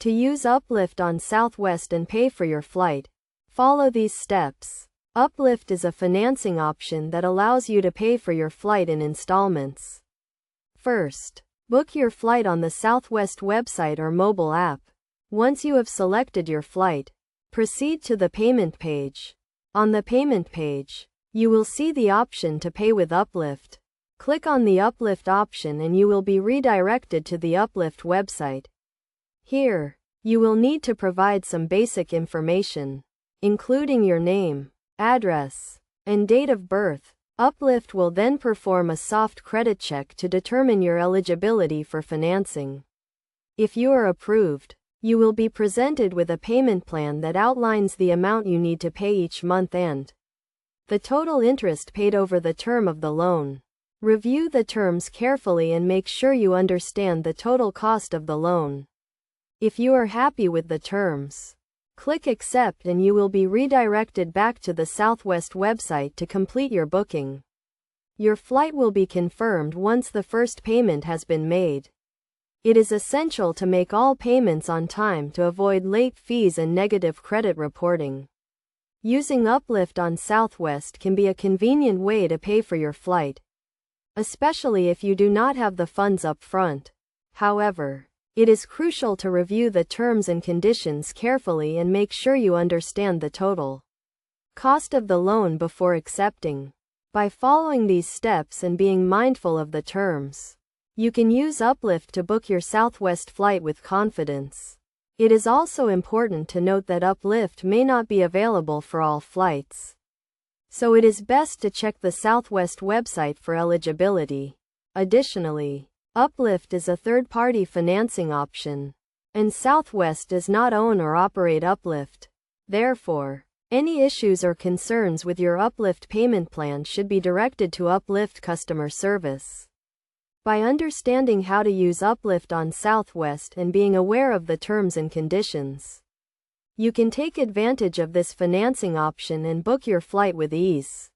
To use Uplift on Southwest and pay for your flight, follow these steps. Uplift is a financing option that allows you to pay for your flight in installments. First, book your flight on the Southwest website or mobile app. Once you have selected your flight, proceed to the payment page. On the payment page, you will see the option to pay with Uplift. Click on the Uplift option and you will be redirected to the Uplift website. Here, you will need to provide some basic information, including your name, address, and date of birth. Uplift will then perform a soft credit check to determine your eligibility for financing. If you are approved, you will be presented with a payment plan that outlines the amount you need to pay each month and the total interest paid over the term of the loan. Review the terms carefully and make sure you understand the total cost of the loan. If you are happy with the terms, click Accept and you will be redirected back to the Southwest website to complete your booking. Your flight will be confirmed once the first payment has been made. It is essential to make all payments on time to avoid late fees and negative credit reporting. Using Uplift on Southwest can be a convenient way to pay for your flight, especially if you do not have the funds up front. However, it is crucial to review the terms and conditions carefully and make sure you understand the total cost of the loan before accepting. By following these steps and being mindful of the terms, you can use Uplift to book your Southwest flight with confidence. It is also important to note that Uplift may not be available for all flights, so it is best to check the Southwest website for eligibility. Additionally, Uplift is a third-party financing option, and Southwest does not own or operate Uplift. Therefore, any issues or concerns with your Uplift payment plan should be directed to Uplift customer service. By understanding how to use Uplift on Southwest and being aware of the terms and conditions, you can take advantage of this financing option and book your flight with ease.